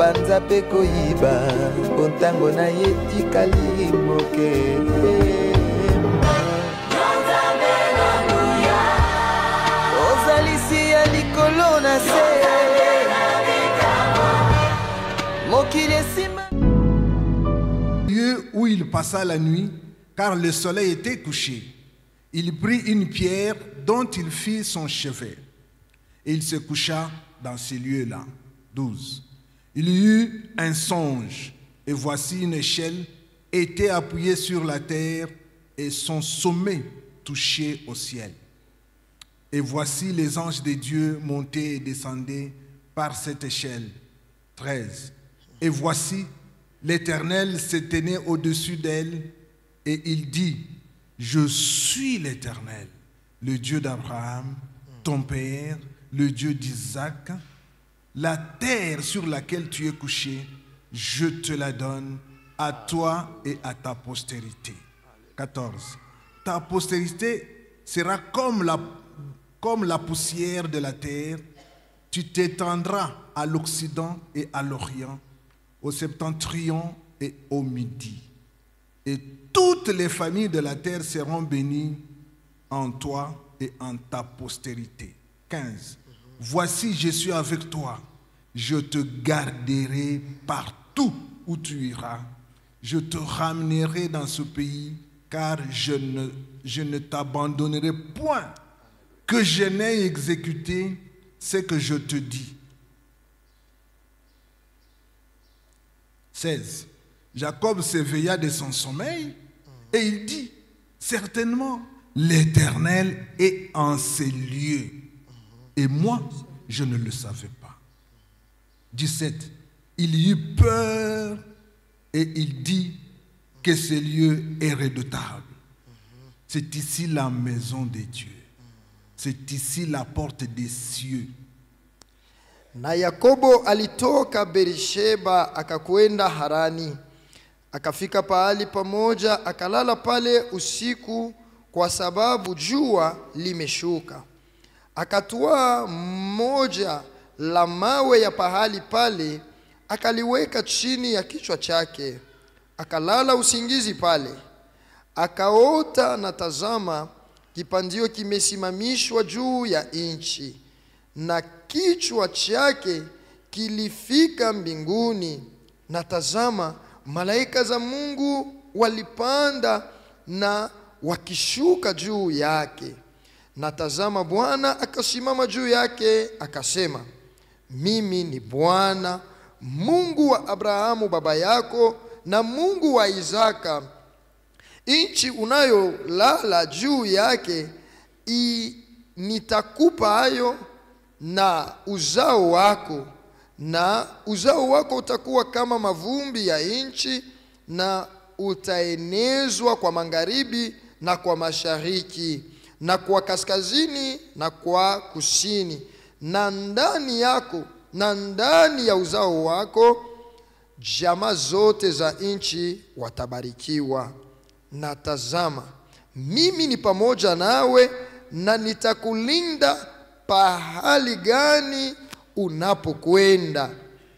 panza pe koyiba kontango na yetikali moke. Ozalisi ya likolo na se mokili esima. Lieu où il passa la nuit, car le soleil était couché. Il prit une pierre dont il fit son chevet, et il se coucha dans ces lieux-là. 12. Il y eut un songe, et voici une échelle était appuyée sur la terre, et son sommet touchait au ciel. Et voici les anges de Dieu montaient et descendaient par cette échelle. 13. Et voici l'Éternel se tenait au-dessus d'elle, et il dit, je suis l'Éternel, le Dieu d'Abraham, ton père, le Dieu d'Isaac. La terre sur laquelle tu es couché, je te la donne à toi et à ta postérité. 14. Ta postérité sera comme la poussière de la terre. Tu t'étendras à l'Occident et à l'Orient, au septentrion et au midi. Et toutes les familles de la terre seront bénies en toi et en ta postérité. 15. Voici, je suis avec toi. Je te garderai partout où tu iras. Je te ramènerai dans ce pays, car je ne t'abandonnerai point, que je n'ai exécuté ce que je te dis. 16. Jacob s'éveilla de son sommeil et il dit, certainement, l'Éternel est en ces lieux. Et moi, je ne le savais pas. 17. Il y eut peur et il dit que ce lieu est redoutable. C'est ici la maison de Dieu. C'est ici la porte des cieux. Na Yakobo alitoka Berisheba akakwenda Harani. Akafika pahali pamoja akalala pale usiku kwa sababu jua limeshuka. Akatwaa moja la mawe ya pahali pale akaliweka chini ya kichwa chake. Akalala usingizi pale. Akaota na tazama kipandio kimesimamishwa juu ya nchi na kichwa chake kilifika mbinguni, na tazama malaika za Mungu walipanda na wakishuka juu yake. Na tazama Bwana akasimama juu yake akasema, mimi ni Bwana Mungu wa Abrahamu baba yako na Mungu wa Isaka. Nchi unayolala juu yake nitakupa hayo na uzao wako, na uzao wako utakuwa kama mavumbi ya nchi, na utaenezwa kwa magharibi na kwa mashariki na kwa kaskazini na kwa kusini. Na ndani yako na ndani ya uzao wako jamaa zote za nchi watabarikiwa. Na tazama, mimi ni pamoja nawe na nitakulinda pahali gani unapokwenda,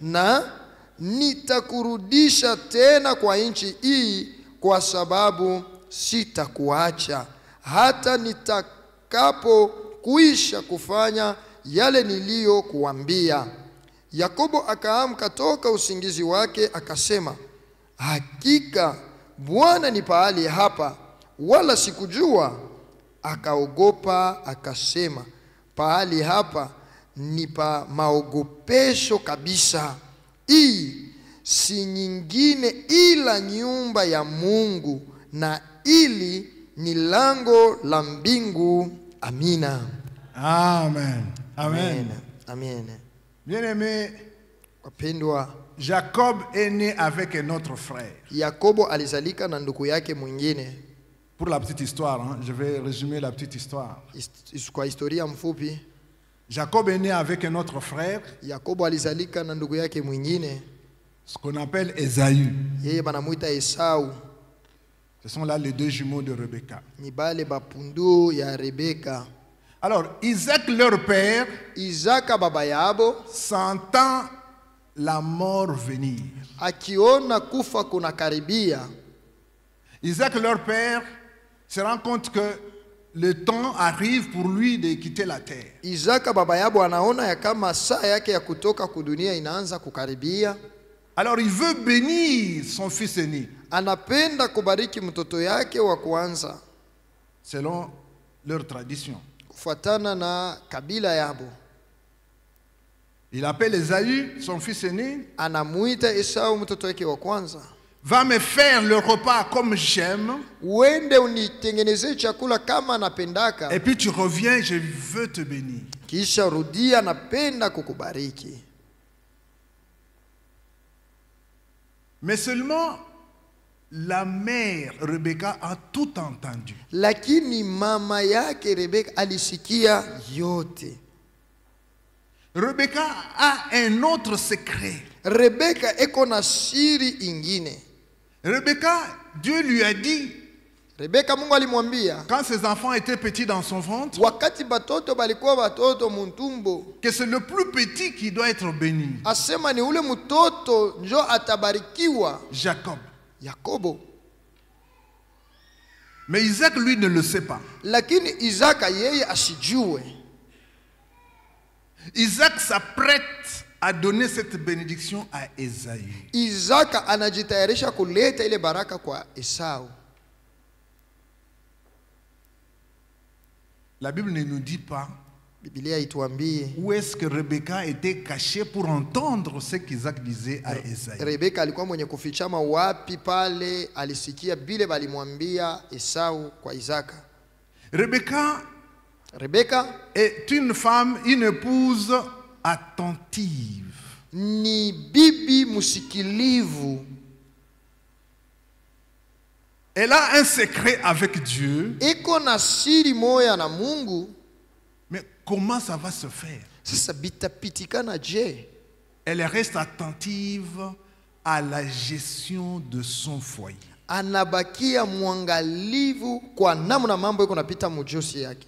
na nitakurudisha tena kwa nchi hii, kwa sababu sitakuacha hata nitakapokuisha kufanya yale niliyokuambia. Yakobo akaamka toka usingizi wake akasema, hakika Bwana ni pahali hapa, wala sikujua. Akaogopa akasema, pahali hapa ni pa maogopesho kabisa. Hii si nyingine ila nyumba ya Mungu, na ili ni lango la mbingu. Amina. Amen. Amen. Amen. Bien-aimé, Jacob est né avec un autre frère. Yakobo alizalika na ndugu yake mwingine. Pour la petite histoire, hein, je vais résumer la petite histoire. Kwa historia mfupi, Jacob est né avec un autre frère. Yakobo alizalika na ndugu yake mwingine, ce qu'on appelle Esaü. Yeye banamuita Esau. Ce sont là les deux jumeaux de Rebecca. Ni bale bapundu ya Rebecca. Alors, Isaac, leur père, Isaka baba yabo, s'entend la mort venir. akiona kufa kunakaribia, Isaac, leur père, se rend compte que le temps arrive pour lui de quitter la terre. Isaka baba yabo anaona ya kama saa yake ya kutoka kudunia inaanza kukaribia. Alors il veut bénir son fils aîné, Anapenda kubariki mtoto yake wa kwanza selon leur tradition. kufuatana na kabila yabo. Il appelle Esaü, son fils aîné, Anamuita Esau mtoto wake wa kwanza, va me faire le repas comme j'aime, uende unitengenezee chakula kama napendaka, et puis tu reviens, je veux te bénir. kisha rudia, napenda kukubariki. Mais seulement la mère Rebecca a tout entendu. Lakini mama yake Rebeka alisikia yote. Rebecca a un autre secret. Rebeka eko na siri ingine. Rebecca, Dieu lui a dit, Rebeka Mungu alimwambia quand ses enfants étaient petits dans son ventre, wakati batoto balikuwa batoto muntumbo, que c'est le plus petit qui doit être béni, asema ni ule mtoto njo atabarikiwa, Jacob. Yakobo. Mais Isaac, lui, ne le sait pas. Lakini Isaka yeye asijue. Isaac s'apprête à donner cette bénédiction à Esaü. Isaka anajitayarisha kuleta ile baraka kwa Esau. La Bible ne nous dit pas Biblia ituambie où est-ce que Rebecca était cachée pour entendre ce qu'Isaac disait à Esaü. Rebeka alikuwa mwenye kufichama wapi pale alisikia bile balimwambia Esau kwa Isaka. Rebecca Rebeka est une femme, une épouse attentive. ni bibi musikilivu. Elle a un secret avec Dieu. Iko na siri moya na Mungu. Mais comment ça va se faire? Sasa bitapitikana je? Elle reste attentive à la gestion de son foyer. Anabakia mwangalivu kwa namna mambo iko napita mujosi yake.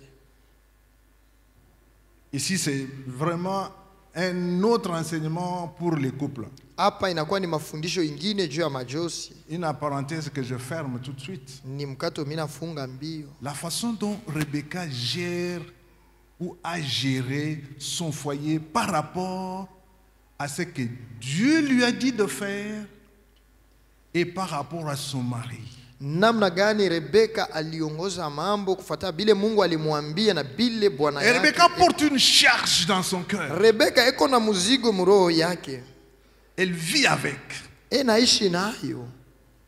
Ici, c'est vraiment un autre enseignement pour les couples. Hapa inakuwa ni mafundisho ingine juu ya majosi. Une parenthèse que je ferme tout de suite. Ni mkato mina funga mbio. La façon dont Rebecca gère ou a géré son foyer par rapport à ce que Dieu lui a dit de faire et par rapport à son mari. Namna gani Rebeka aliongoza mambo kufuata bile Mungu alimwambia na bile bwana Et yake. Rebecca porte une charge dans son cœur. Rebeka eko na muzigo muroho yake. Elle vit avec. Naishi nayo.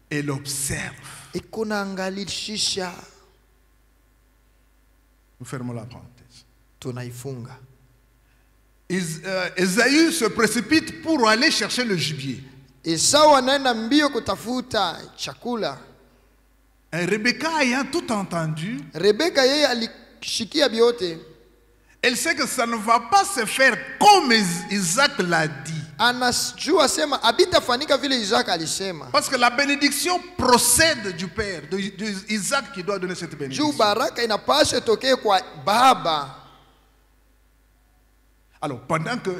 Elle observe. Eko na angalishisha. Nous fermons la parenthèse. Tunaifunga. Esaü se précipite pour aller chercher le gibier. Esau anaenda mbio kutafuta chakula. Et Rebecca ayant tout entendu, Rebeka yeye alishikia biote. elle sait que ça ne va pas se faire comme Isaac l'a dit. Anajua sema abitafanika vile Isaka alisema. Parce que la bénédiction procède du père, de Isaac qui doit donner cette bénédiction. Juu baraka inapaswa tokee kwa baba. Alors, pendant que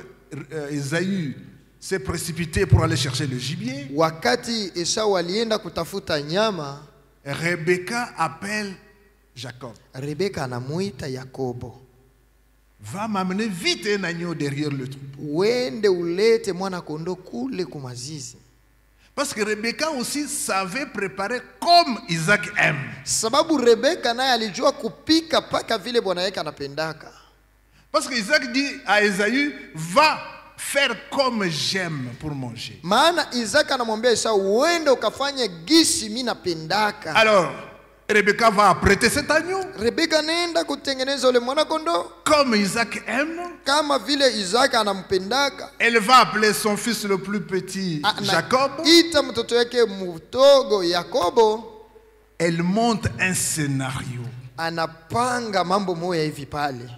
Esaü s'est précipité pour aller chercher le gibier, Wakati Esau alienda kutafuta nyama, Rebecca appelle Jacob. Rebeka anamuita Yakobo. Va m'amener vite un agneau derrière le troupeau. Uende ulete mwana kondo kule kumazizi. Parce que Rebecca aussi savait préparer comme Isaac aime. Sababu Rebeka naye alijua kupika paka vile bwana yake anapendaka. Parce que Isaac dit à Esaü, va faire comme j'aime pour manger. Maana Isaka anamwambia Esau, uende ukafanye gisi mimi napendaka. Alors, Rebecca va apprêter cet agneau Rebeka nenda kutengeneza ule mwana kondo comme Isaac aime. kama vile Isaka anampendaka. Elle va appeler son fils le plus petit Jacob. Ita mtoto yake mdogo Yakobo. Elle monte un scénario. Anapanga mambo moya hivi pale.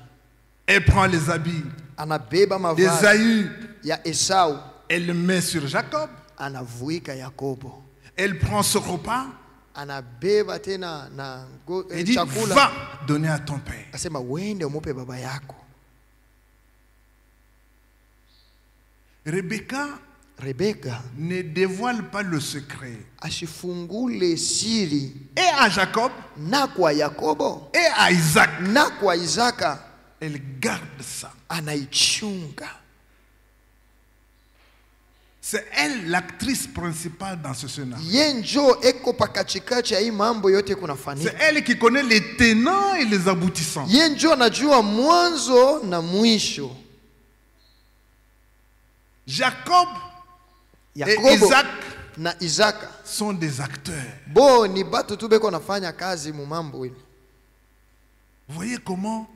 Elle prend les habits Anabeba mavazi d'Esaü. ya Esau. Elle le met sur Jacob. Anavuika Yakobo. Elle prend ce repas. Anabeba tena na Elle dit, chakula. va donner à ton père. Asema uende umupe baba yako. Rebecca Rebeka ne dévoile pas le secret. asifungule siri Et à Jacob, na kwa Yakobo et à Isaac, na kwa Isaka, elle garde ça. anaichunga. C'est elle l'actrice principale dans ce scénario. Yenjo eko pakachikachi ya hii mambo yote C'est kunafanyika. elle qui connaît les tenants et les aboutissants. Yenjo anajua mwanzo na mwisho. Jacob et Yakobo Isaac na Isaka sont des acteurs. bo ni batu tu beko nafanya kazi mu mambo hili. Vous voyez comment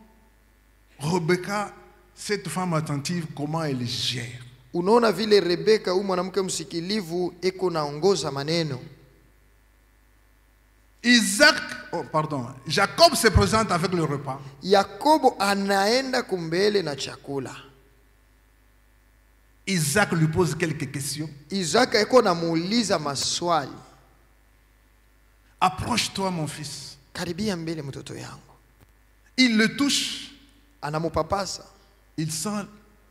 Rebecca, cette femme attentive, comment elle gère. Unaona vile Rebeka huyu mwanamke msikilivu eko naongoza maneno. Jacob se présente avec le repas. Yakobo anaenda kumbele na chakula. Isaac lui pose quelques questions. Isaka eko namuuliza maswali. Approche-toi mon fils. Karibia mbele mtoto yangu. Il le touche. Anamupapasa. Il sent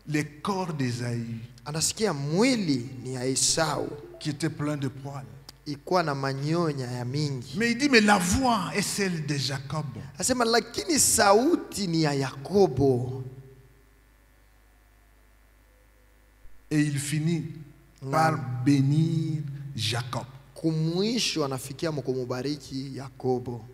les corps d'Ésaü Anasikia mwili ni ya Esau qui était plein de poils. ikuwa na manyonya ya mingi. Mais il dit, mais la voix est celle de Jacob. Asema lakini sauti ni ya Yakobo. Et il finit par bénir Jacob. Kumwisho anafikia mkumubariki Yakobo.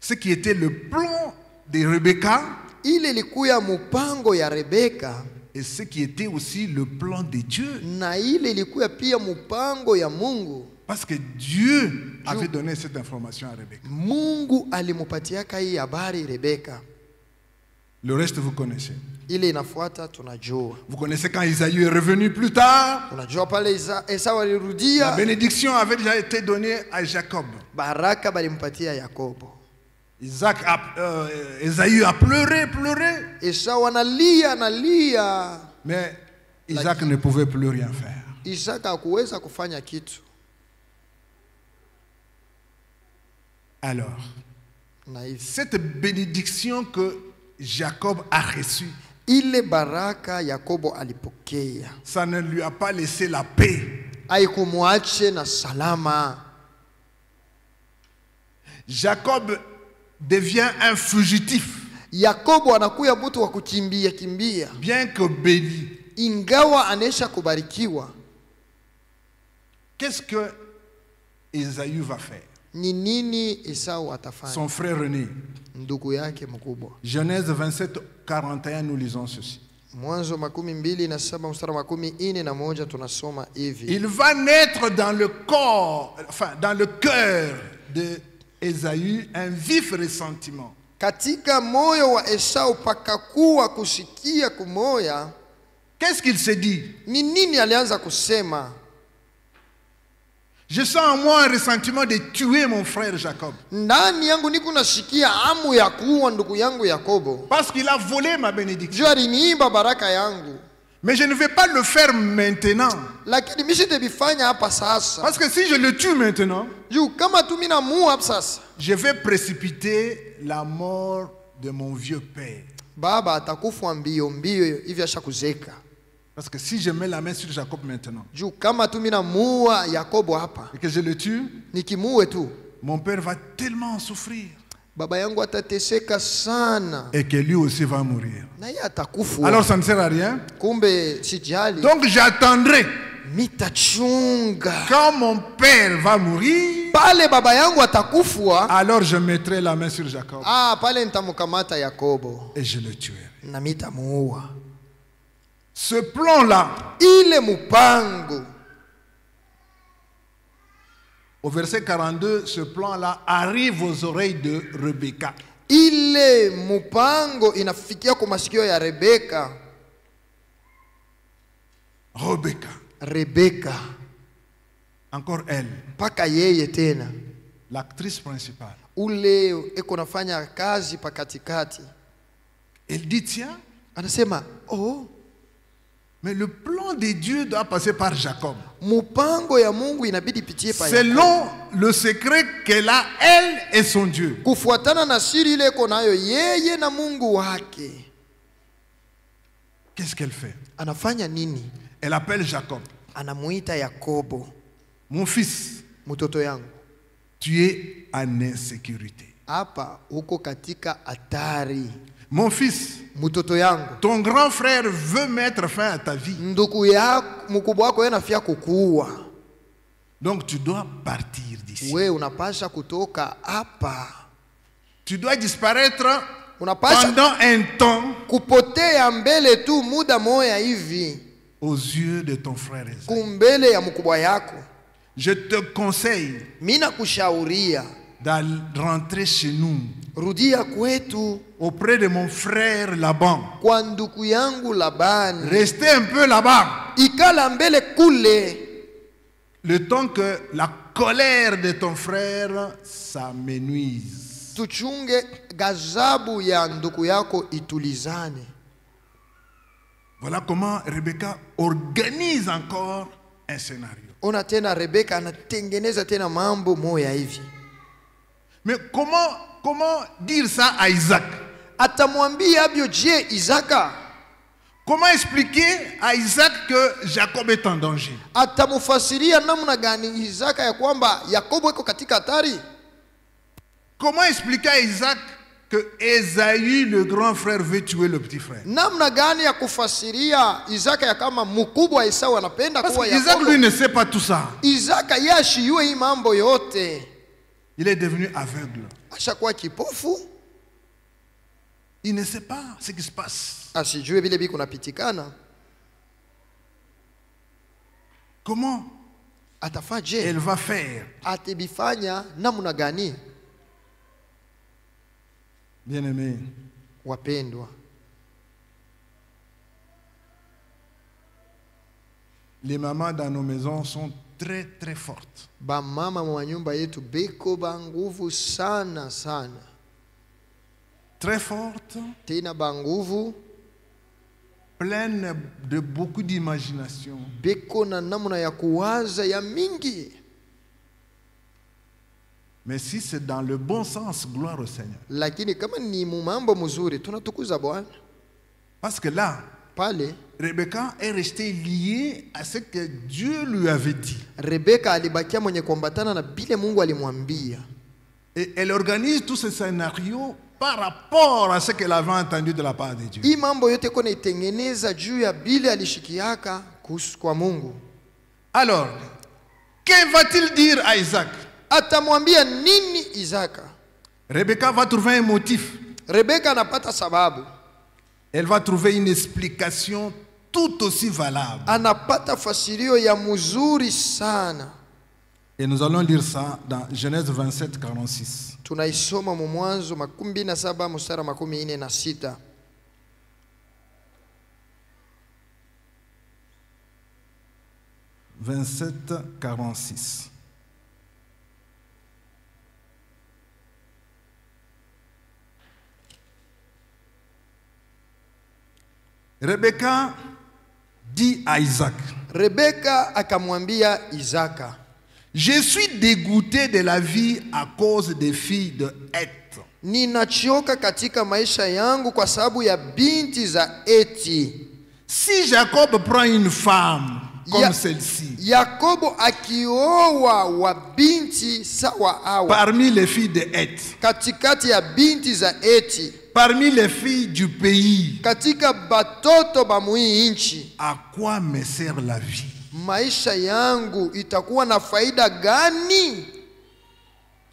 Ce qui était le plan de Rebecca, Ile ilikuwa mpango ya Rebeka, et ce qui était aussi le plan de Dieu. na ile ilikuwa pia mpango ya Mungu. Parce que Dieu avait donné cette information à Rebecca. Mungu alimupatiaka hii habari Rebeka. Le reste vous connaissez. Ile inafuata tunajua. Vous connaissez quand Isaïe est revenu plus tard. Tunajua pale Esau La alirudia, bénédiction avait déjà été donnée à Jacob. baraka balimpatia Yakobo. Isaïe a pleuré. Esau analia. Mais Isaac ne pouvait plus rien faire. Isaka hakuweza kufanya kitu. Alors, Na hivi cette bénédiction que Jacob a reçue, ile baraka Yakobo alipokea ça ne lui a pas laissé la paix. haikumwache na salama. Jacob devient un fugitif, Yakobo anakuya mtu wa kukimbia kimbia, bien que béni. ingawa anesha kubarikiwa. Qu'est-ce que Isaïe va faire? Ni nini Esau atafanya? Son frère René. Ndugu yake mkubwa. Genèse 27, 41, nous lisons ceci. Mwanzo 27 mstari 41 tunasoma hivi. Il va naître dans le corps, enfin dans le cœur de Esaü un vif ressentiment. Katika moyo wa Esau pakakuwa kusikia kumoya. Qu'est-ce qu'il s'est dit? Ni nini alianza kusema? Je sens en moi un ressentiment de tuer mon frère Jacob. Ndani yangu niko nasikia amu ya kuua ndugu yangu Yakobo. Parce qu'il a volé ma bénédiction. Juu aliniiba baraka yangu. Mais je ne vais pas le faire maintenant. Lakini mimi sitabifanya hapa sasa. Parce que si je le tue maintenant, Juu kama tu mimi namuua hapa sasa, je vais précipiter la mort de mon vieux père. baba atakufa mbio hivi ashakuzeka. Parce que si je mets la main sur Jacob maintenant Juu kama tu mimi namuua Yakobo hapa, et que je le tue, nikimuue tu, mon père va tellement en souffrir. baba yangu atateseka sana. Et que lui aussi va mourir. Na yeye atakufa. Alors ça ne sert à rien. Kumbe sijali. Donc j'attendrai. Mitachunga. Quand mon père va mourir, Pale baba yangu atakufa, alors je mettrai la main sur Jacob pale nitamukamata Yakobo et je le tuerai. na mitamuua. Ce plan-là, Ile mupango. au verset 42, ce plan-là arrive aux oreilles de Rebecca. Ile mupango inafikia kwa masikio ya Rebeka. Rebeka. Encore elle, Paka yeye tena. l'actrice principale. Ule eko nafanya kazi pa katikati. Elle dit, tiens, Anasema, mais le plan de Dieu doit passer par Jacob. mupango ya Mungu inabidi pitie pa Yakobo. Selon le secret qu'elle a, elle et son Dieu. Kufuatana na siri ile eko nayo yeye na Mungu wake. Qu'est-ce qu'elle fait? Anafanya nini? Elle appelle Jacob. anamuita Yakobo, mon fils, mtoto yangu, tu es en insécurité. hapa uko katika hatari. Mon fils, Mtoto yangu, ton grand frère veut mettre fin à ta vie. ndugu yako mkubwa wako yeye anafia kukuua. Donc tu dois partir d'ici. Wewe unapasha kutoka hapa. Tu dois disparaître Unapasha pendant un temps kupotea mbele tu muda moya hivi aux yeux de ton frère Esaü. kumbele ya mkubwa yako. Je te conseille Mimi nakushauria d'aller rentrer chez nous, rudia kwetu auprès de mon frère Laban. kwa ndugu yangu Labani. Restez un peu là-bas, Ikala mbele kule le temps que la colère de ton frère s'amenuise. tuchunge gazabu ya ndugu yako itulizane. Voilà comment Rebecca organise encore un scénario. Ona tena Rebeka anatengeneza tena mambo moya hivi. Mais comment dire ça à Isaac? Atamwambia abyo je Isaka? Comment expliquer à Isaac que Jacob est en danger? Atamufasiria namna gani Isaka ya kwamba Yakobo iko katika hatari? Comment expliquer à Isaac que Esaü, le grand frère, veut tuer le petit frère? Namna gani ya kufasiria Isaka ya kama mkubwa Esau anapenda Parce kuwa que Isaac, Yakobo? lui, ne sait pas tout ça. Isaka yashiyue hii mambo yote. Il est devenu aveugle. Ashakuwa kipofu, Il ne sait pas ce qui se passe. asijue vile biko napitikana. Comment Atafaje? elle va faire? Atibifanya namna gani? Bien-aimés, Wapendwa, les mamans dans nos maisons sont très très fortes. ba mama mwa nyumba yetu beko ba nguvu sana sana, Très fortes, tena ba nguvu pleines de beaucoup d'imagination. beko na namna ya kuwaza ya mingi. Mais si c'est dans le bon sens, gloire au Seigneur. Lakini kama ni mambo mzuri tunatukuza Bwana. Parce que là, Pale Rebecca est restée liée à ce que Dieu lui avait dit. Rebeka alibakia mwenye kuambatana na bile Mungu alimwambia. Et elle organise tout ce scénario par rapport à ce qu'elle avait entendu de la part de Dieu. Hii mambo yote kona itengeneza juu ya bile alishikiaka kuhusu kwa Mungu. Alors, que va-t-il dire à Isaac? Atamwambia nini Isaka? Rebecca va trouver un motif. Rebeka anapata sababu. Elle va trouver une explication tout aussi valable. Anapata fasirio ya mzuri sana. Et nous allons lire ça dans Genèse 27, 46. Tunaisoma mu Mwanzo 27 mstari 46. « 27, 46. Rebecca dit à Isaac, Rebeka akamwambia Isaka, je suis dégoûté de la vie à cause des filles de Heth. ninachoka katika maisha yangu kwa sababu ya binti za Eti. Si Jacob prend une femme comme Ya- celle-ci, Yakobo akioa wa binti sawa awa parmi les filles de Heth, katikati ya binti za Eti, parmi les filles du pays, katika batoto ba muhii nchi, à quoi me sert la vie? maisha yangu itakuwa na faida gani?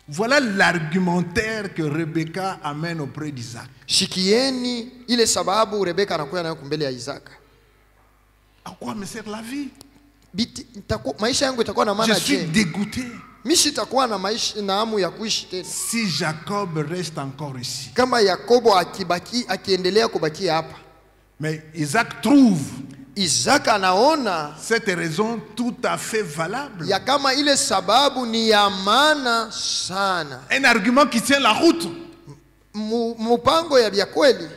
Voilà l'argumentaire que Rebecca amène auprès d'Isaac. Shikieni ile sababu Rebeka anakuwa nayo kumbele ya Isaka. À quoi me sert la vie? Maisha yangu itakuwa na Je maana suis je? dégoûté. Mishi itakuwa na maisha na hamu ya kuishi tena. Si Jacob reste encore ici. Kama Yakobo akiendelea kubakia hapa. Mais Isaac trouve Isaka anaona cette raison tout à fait valable. ya kama ile sababu ni ya maana sana. Un argument qui tient la route. Mupango ya vya kweli.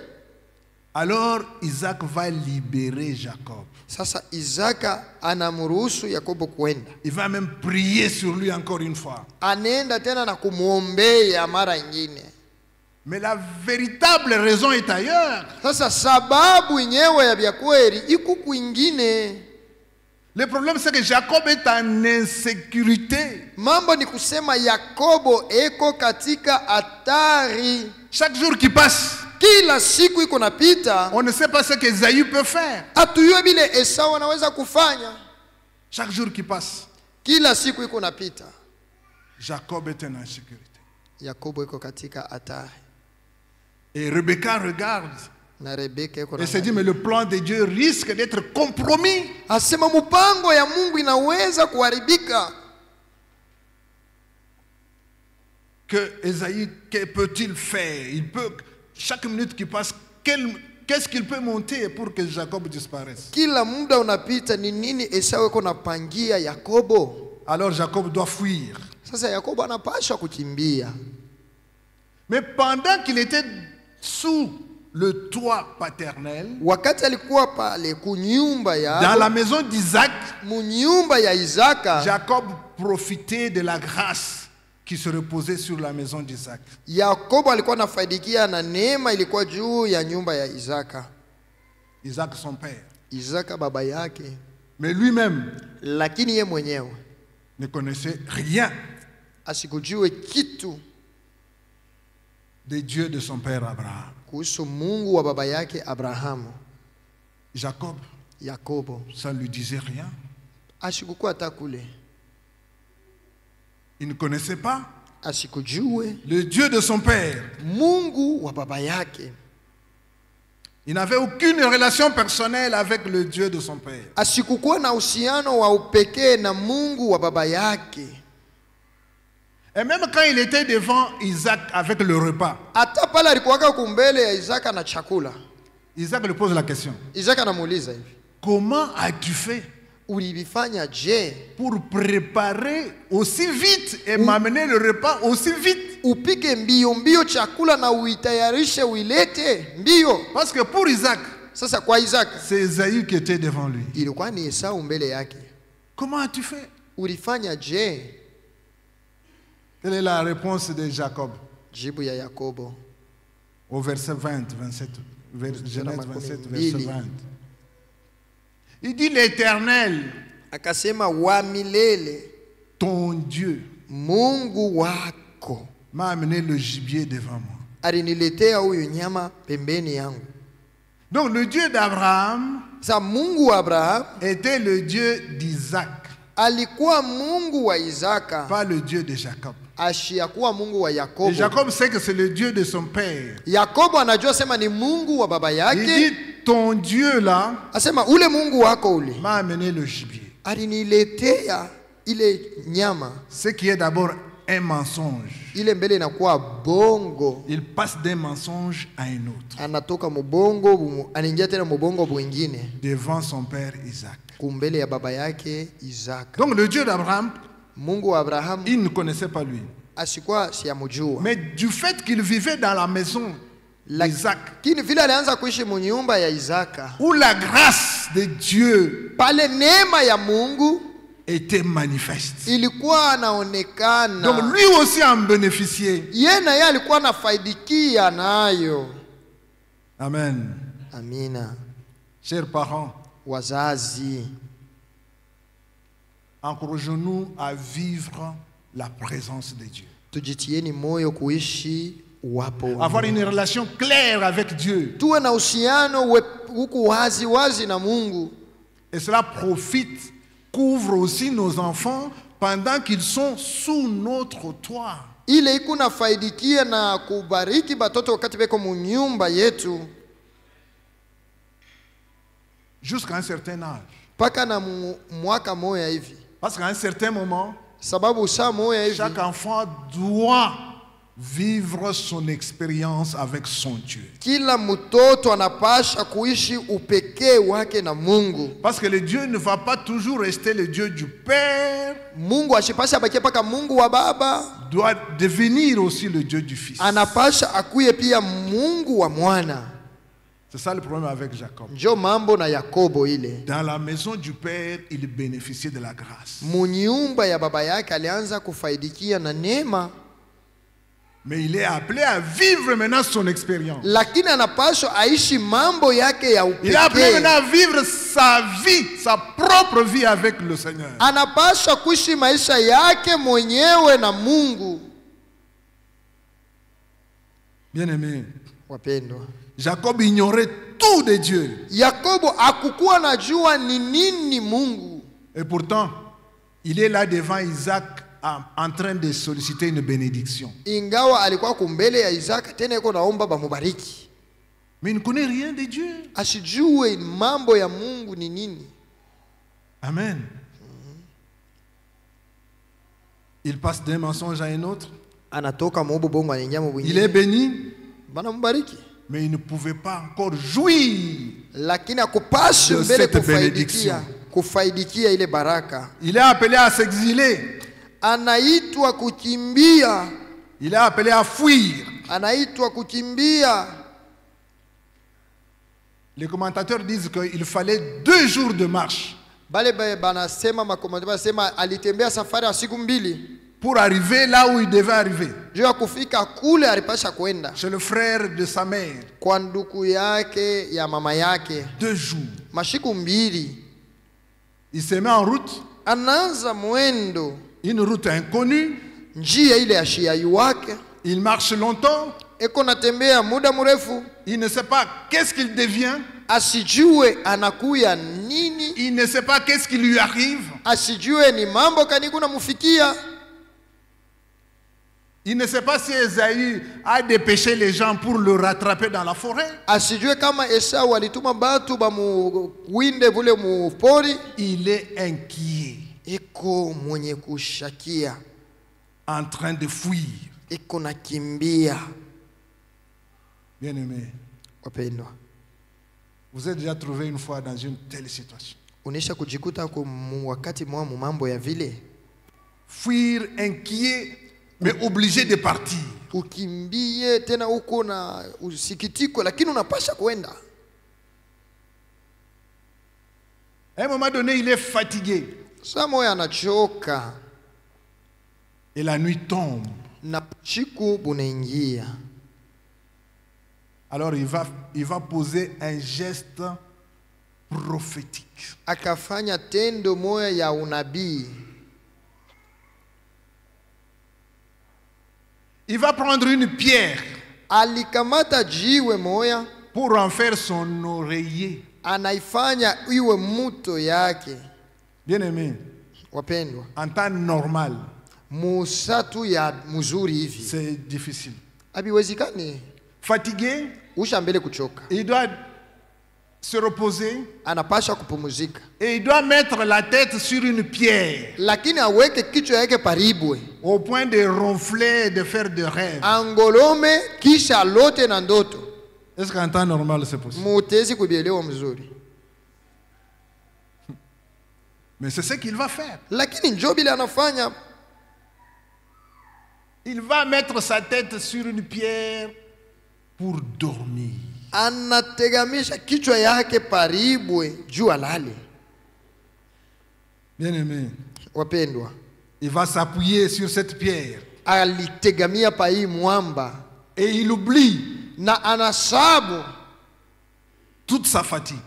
Alors Isaac va libérer Jacob. Sasa Isaka anamruhusu Yakobo kwenda. Il va même prier sur lui encore une fois. Anaenda tena na kumuombea mara nyingine. Mais la véritable raison est ailleurs. Sasa sababu yenyewe ya vya kweli iko kwingine. Le problème c'est que Jacob est en insécurité. Mambo ni kusema Yakobo eko katika hatari. Chaque jour qui passe, Kila siku iko napita, on ne sait pas ce que Esaü peut faire. hatujue bile Esau anaweza kufanya. Chaque jour qui passe, Kila siku iko napita, Jacob est en insécurité. Yakobo iko katika hatari. Et Rebecca regarde Na Rebeka iko et se dit, mais le plan de Dieu risque d'être compromis. asema mpango ya Mungu inaweza kuharibika. Que Esaü, que peut-il faire? Il peut, chaque minute qui passe, qu'est-ce qu'il peut monter pour que Jacob disparaisse? Kila muda unapita, ni nini Esau iko napangia Yakobo? Alors Jacob doit fuir. Sasa Yakobo anapaswa kukimbia. Mais pendant qu'il était sous le toit paternel, Wakati alikuwa pale kunyumba dans ya la maison d'Isaac, munyumba ya Isaka, Jacob profitait de la grâce qui se reposait sur la maison d'Isaac. Yakobo alikuwa anafaidikia na neema ilikuwa juu ya nyumba ya Isaka. Isaac son père. Isaka baba yake, Mais lui-même lakini ye mwenyewe ne connaissait rien asikujue kitu des dieux de son père Abraham. kuhusu Mungu wa baba yake Abrahamu. Jacob, Yakobo ça ne lui disait rien. asikukua hata kule, Il ne connaissait pas asikujue le Dieu de son père. Mungu wa baba yake, Il n'avait aucune relation personnelle avec le Dieu de son père. asikukua na uhusiano wa upekee na Mungu wa baba yake. Et même quand il était devant Isaac avec le repas, Hata pale alikuwaka kumbele ya Isaka na chakula, Isaac lui pose la question. Isaka anamuuliza hivi, Comment as-tu fait ulivifanya je pour préparer aussi vite et m'amener le repas aussi vite? upike mbio mbio chakula na uitayarishe uilete mbio? Parce que pour Isaac, Sasa kwa Isaka c'est Esaü qui était devant lui. ilikuwa ni Esau mbele yake. Comment as-tu fait? Ulifanya je? Quelle est la réponse de Jacob Jibu ya Yakobo au verset 20, 27, Genèse 27, verset 20? Il dit l'Éternel, akasema, wa milele ton Dieu, Mungu wako m'a amené le gibier devant moi. aliniletea huyu nyama pembeni yangu. Donc le Dieu d'Abraham Sa Mungu wa Abraham était le Dieu d'Isaac, alikuwa Mungu wa Isaka, pas le Dieu de Jacob. ashiyakuwa Mungu wa Et Yakobo. Jacob sait que c'est le Dieu de son père. Yakobo anajua sema ni Mungu wa baba Il yake. dit, ton Dieu là Asema ule Mungu wako ule m'a amené le gibier. aliniletea ile nyama. Ce qui est d'abord un mensonge. Ile mbele inakuwa bongo, Il passe d'un mensonge à un autre anatoka mubongo anaingia tena mubongo bwingine devant son père Isaac. kumbele ya baba yake Isaka. Donc le Dieu d'Abraham, Mungu wa Abrahamu il ne connaissait pas lui. asikuwa siyamujua, Mais du fait qu'il vivait dans la maison d'Isaac, lakini vile alianza kuishi munyumba ya Isaka, où la grâce de Dieu pale neema ya Mungu était manifeste. ilikuwa anaonekana. Donc lui aussi en bénéficiait. Yeye na yeye alikuwa anafaidikia nayo. Amen. Amina. Chers parents, Wazazi, encourageons-nous à vivre la présence de Dieu. tujitieni moyo kuishi uwapo wa Avoir Mungu. une relation claire avec Dieu. Tuwe na uhusiano huku wazi wazi na Mungu. Et cela profite, couvre aussi nos enfants pendant qu'ils sont sous notre toit. Ile iko nafaidikia na kubariki batoto wakati beko munyumba yetu Jusqu'à un certain âge. paka na mwaka moya hivi, Parce qu'à un certain moment, sababu saa moya hivi chaque enfant doit vivre son expérience avec son Dieu. kila mtoto anapasha kuishi upekee wake na Mungu. Parce que le Dieu ne va pas toujours rester le Dieu du Père, Mungu ashipasha bakie paka Mungu wa baba, doit devenir aussi le Dieu du Fils. anapasha akuye pia Mungu wa mwana. C'est ça le problème avec Jacob. Njo mambo na Yakobo ile. Dans la maison du Père, il bénéficiait de la grâce. Munyumba ya baba yake alianza kufaidikia na neema, Mais il est appelé à vivre maintenant son expérience. lakini anapaswa aishi mambo yake ya Il est appelé upekee. maintenant à vivre sa vie, sa propre vie avec le Seigneur. Anapaswa kuishi maisha yake mwenyewe na Mungu. Bien-aimé, Wapendwa, Jacob ignorait tout de Dieu. Yakobo hakukuwa najua ni nini Mungu, Et pourtant, il est là devant Isaac en train de solliciter une bénédiction. ingawa alikuwa kumbele ya Isaka, tena yuko naomba bamubariki. Mais il ne connaît rien de Dieu. Asijue mambo ya Mungu ni nini. Amen. Il passe d'un mensonge à un autre. Anatoka mubu bongo anaingia mu Il est bwingine, béni, banamubariki, mais il ne pouvait pas encore jouir. lakini akupashe De mbele cette bénédiction. kufaidikia ile baraka. Il est appelé à s'exiler. Anaitwa kukimbia, Il est appelé à fuir. anaitwa kukimbia. Les commentateurs disent qu'il fallait 2 jours de marche Bale banasema makomando banasema alitembea safari ya siku 2 pour arriver là où il devait arriver, juu ya kufika kule alipasha kwenda chez le frère de sa mère. kwa ndugu yake ya mama yake. 2 jours. Mashiku 2 Il se met en route, anaanza mwendo, une route inconnue. njia ile ya shia wake, Il marche longtemps. eko natembea muda mrefu, Il ne sait pas qu'est-ce qu'il devient. asijue anakuya nini, Il ne sait pas qu'est-ce qui lui arrive. asijue ni mambo kani kuna mufikia, Il ne sait pas si Esaü a dépêché les gens pour le rattraper dans la forêt. asijue kama Esau alituma batu bamuwinde vule mupori. Il est inquiet, Eko mwenye kushakia, en train de fuir. eko nakimbia. Bien-aimé, Wapendwa, vous êtes déjà trouvé une fois dans une telle situation. unisha kujikuta kwa wakati mwa mambo ya vile, Fuir, inquiet, mais obligé de partir. ukimbie tena uko na usikitiko, lakini unapasha kwenda. À un moment donné, il est fatigué. Saa moya anachoka Et la nuit tombe. na chiku bunaingia, Alors il va poser un geste prophétique. akafanya tendo moya ya unabii. Il va prendre une pierre Alikamata jiwe moya, pour en faire son oreiller. anaifanya iwe muto yake. Bien-aimé, Wapendwa, en temps normal, musatu ya mzuri hivi c'est difficile. habiwezekani. Fatigué, Usha mbele kuchoka, il doit se reposer anapasha kupumuzika, et il doit mettre la tête sur une pierre lakini aweke kichwa yake paribwe, au point de ronfler et de faire des rêves. angolome kisha lote na ndoto. Est-ce qu'en temps normal c'est possible? Mutezi kubielewa mzuri, Mais c'est ce qu'il va faire. lakini njo bila anafanya. Il va mettre sa tête sur une pierre pour dormir. Anategamisha kichwa yake paribwe juu alale. Bien-aimé, Wapendwa, il va s'appuyer sur cette pierre alitegamia pa hii mwamba et il oublie na anasabu toute sa fatigue.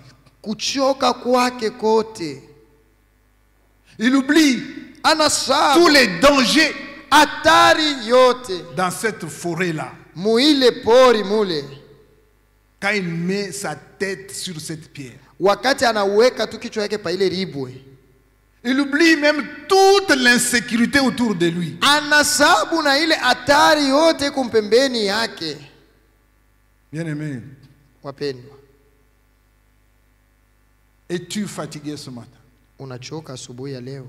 kuchoka kwake kote, Il oublie tous anasabu les dangers hatari yote dans cette forêt-là. muile pori mule. Quand il met sa tête sur cette pierre, Wakati anaweka tu kichwa yake pa ile ribwe, il oublie même toute l'insécurité autour de lui. anasabu na ile hatari yote kumpembeni yake. Bien-aimé, Wapendwa, es-tu fatigué ce matin? unachoka asubuhi ya leo?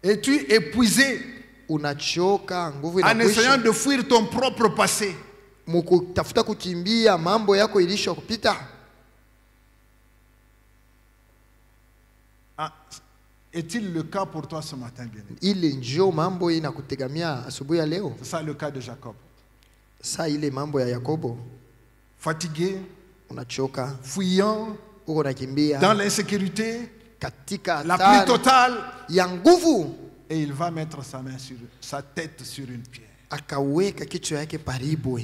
Es-tu épuisé Unachoka, nguvu en essayant inakwisha de fuir ton propre passé? mukutafuta kukimbia mambo yako ilisha kupita? Ah, est-il le cas pour toi ce matin, bien-aimé? Ile njoo mambo inakutegamia asubuhi ya leo. C'est ça le cas de Jacob. Saa ile mambo ya Yakobo, Fatigué, unachoka, fuyant, uko nakimbia dans l'insécurité, katika la pluie hatari totale, ya nguvu, et il va mettre sa tête sur une pierre. akaweka kichwa yake paribwe.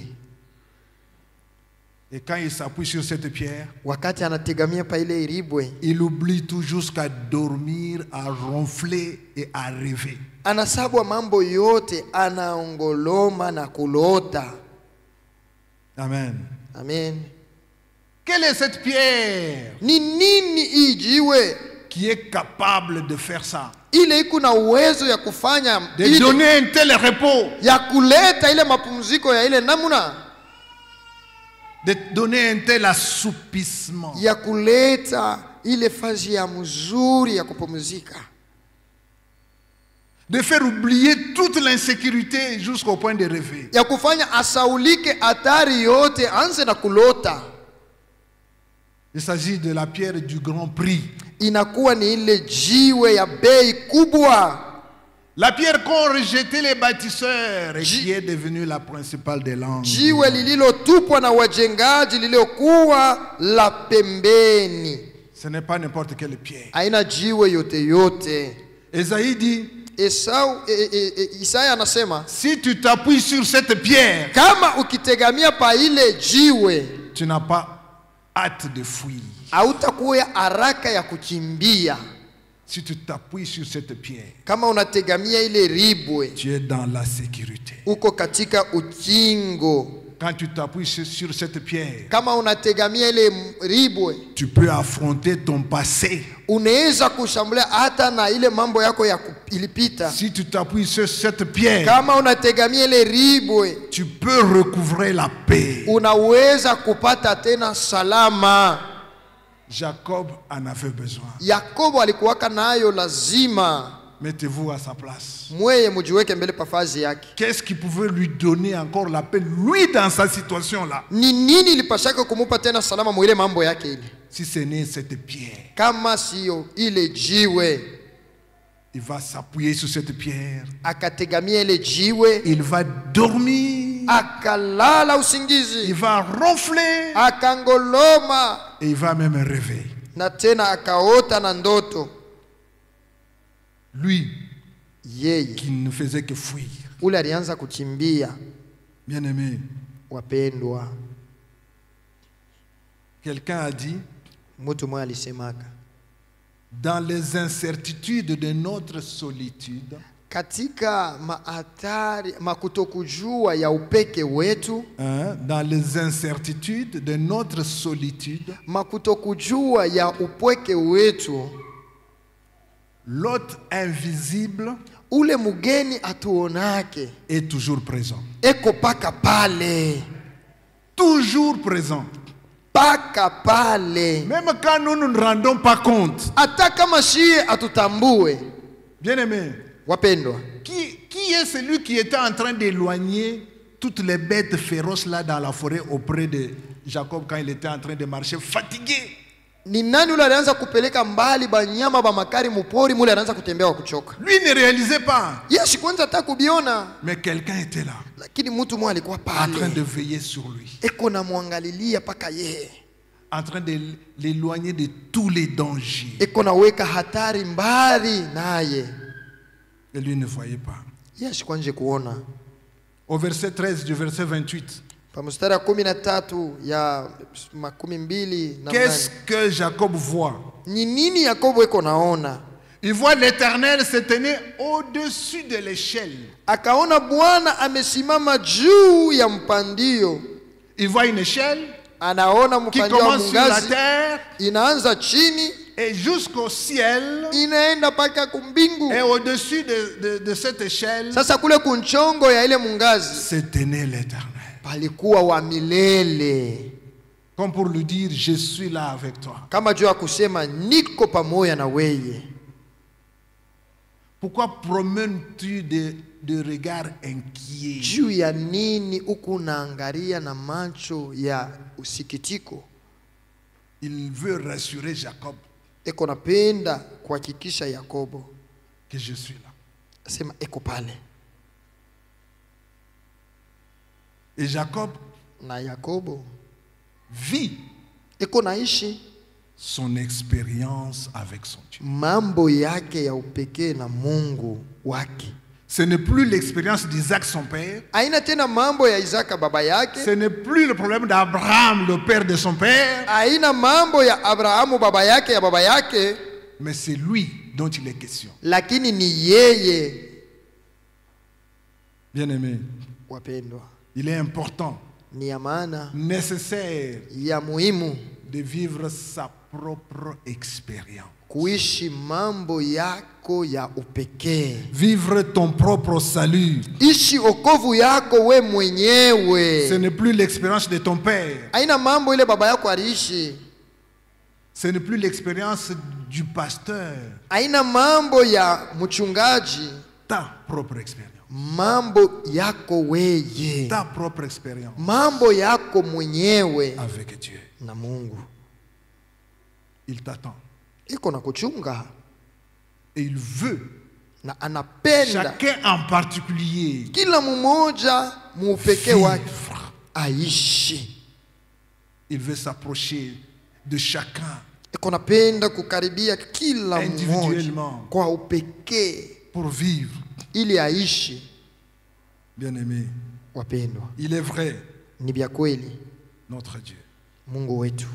Et quand il s'appuie sur cette pierre, Wakati anategamia pa ile iribwe, il oublie tout jusqu'à dormir, à ronfler et à rêver. anasabwa mambo yote, anaongoloma na kulota. Amen. Amen. Quelle est cette pierre Ni nini hii jiwe qui est capable de faire ça? ile iko na uwezo ya kufanya De ile, donner un tel repos, ya kuleta ile mapumziko ya ile namna, de donner un tel assoupissement. ya kuleta ile fazi ya mzuri ya kupumzika, De faire oublier toute l'insécurité jusqu'au point de rêver. ya kufanya asaulike hatari yote, anze na kulota. Il s'agit de la pierre du grand prix. Inakuwa ni ile jiwe ya bei kubwa, La pierre qu'ont rejeté les bâtisseurs et qui est devenue la principale des langues. jiwe lililotupwa na wajengaji, lililokuwa la pembeni. Ce n'est pas n'importe quelle pierre. Haina jiwe yote yote. Esaïe dit, Isaya anasema, si tu t'appuies sur cette pierre, kama ukitegamia pa ile jiwe, tu n'as pas hâte de fuir. hautakuwa haraka ya kukimbia. Si tu t'appuies sur cette pierre, Kama unategamia ile ribwe, tu es dans la sécurité. uko katika ukingo. Quand tu t'appuies sur cette pierre, Kama unategamia ile ribwe, tu peux affronter ton passé. unaweza kushambulia hata na ile mambo yako ya ilipita. Si tu t'appuies sur cette pierre, Kama unategamia ile ribwe, tu peux recouvrer la paix. unaweza kupata tena salama. Jacob en avait besoin. Yakobo alikuwaka nayo lazima. Mettez-vous à sa place. Mweye mujiweke mbele pafazi yake. Qu'est-ce qui pouvait lui donner encore la paix, lui, dans sa situation-là? Ni nini ilipashaka kumupa tena salama mwile mambo yake ile? Si ce n'est cette pierre, Kama siyo ile jiwe, il va s'appuyer sur cette pierre. akategamia ile jiwe, Il va dormir. akalala Il usingizi, va ronfler. akangoloma, Et il va même rêver. na tena akaota na ndoto. Lui, Yeye qui ne faisait que fuir. ule alianza kukimbia. Bien-aimé, Wapendwa, quelqu'un a dit, mtu mmoja alisemaka, dans les incertitudes de notre solitude, katika mahatari makutokujua ya upeke wetu, dans les incertitudes de notre solitude, makutokujua ya upweke wetu, l'hôte invisible ule mugeni atuonake est toujours présent. eko paka pale, Toujours présent. paka pale, Même quand nous ne nous rendons pas compte. hata kama shie atutambue. Bien-aimé, Wapendwa, qui est celui qui était en train d'éloigner toutes les bêtes féroces là dans la forêt auprès de Jacob quand il était en train de marcher fatigué? ni nani ule alianza kupeleka mbali banyama ba makari mupori mule, anaanza kutembea wa kuchoka? Lui ne réalisait pas. Yesu kwanza hata kubiona, Mais quelqu'un était là, lakini mtu mmoja alikuwa en train de pale veiller sur lui, eko na muangalilia paka yeye, en train de l'éloigner de tous les dangers. eko na weka hatari mbali naye. Et lui ne voyait pas. Yesu kwanje kuona. Au verset 13 du verset 28, Pa mstari 13 ya 12 na qu'est-ce 8. que Jacob voit? Ni nini Yakobo eko naona? Il voit l'Éternel se tenir au-dessus de l'échelle. Akaona Bwana amesimama juu ya mpandio. Il voit une échelle Anaona qui mpandio wa commence sur la mungazi, terre inaanza chini et jusqu'au ciel. inaenda paka kumbingu. Et au-dessus de cette échelle, Sasa kule kunchongo ya ile mungazi se tenait l'Éternel. palikuwa wa milele, Comme pour lui dire, je suis là avec toi. kama juu ya kusema niko pamoja na weye. Pourquoi promènes-tu de regards inquiets? Juu ya nini huku naangalia na macho ya usikitiko? Il veut rassurer Jacob Eko napenda kuhakikisha Yakobo que je suis là. sema eko pale, Et Jacob na Yakobo vit eko naishi son expérience avec son Dieu. mambo yake ya upekee na Mungu wake. Ce n'est plus l'expérience d'Isaac son père. Haina tena mambo ya Isaka baba yake. Ce n'est plus le problème d'Abraham, le père de son père. Haina mambo ya Abrahamu baba yake ya baba yake. Mais c'est lui dont il est question. Lakini ni yeye. Bien-aimé, Wapendwa, il est important, ni ya maana, nécessaire ya muhimu de vivre sa propre expérience. kuishi mambo yako ya upekee. Vivre ton propre salut. Ishi okovu yako we Ce mwenyewe. n'est plus l'expérience de ton père. Haina mambo ile baba yako aliishi. Ce n'est plus l'expérience du pasteur. Haina mambo ya mchungaji. Ta propre expérience. Mambo yako weye. Ta propre expérience Mambo yako mwenyewe avec Dieu. na Mungu. Il t'attend. Iko na kuchunga Et il veut, na anapenda chacun en particulier, kila mmoja muupekee wake vivre. aishi. Il veut s'approcher de chacun Iko napenda kukaribia kila mmoja individuellement kwa upekee pour vivre. ili aishi. Bien-aimé, Wapendwa, il est vrai, ni vya kweli notre Dieu. Mungu wetu.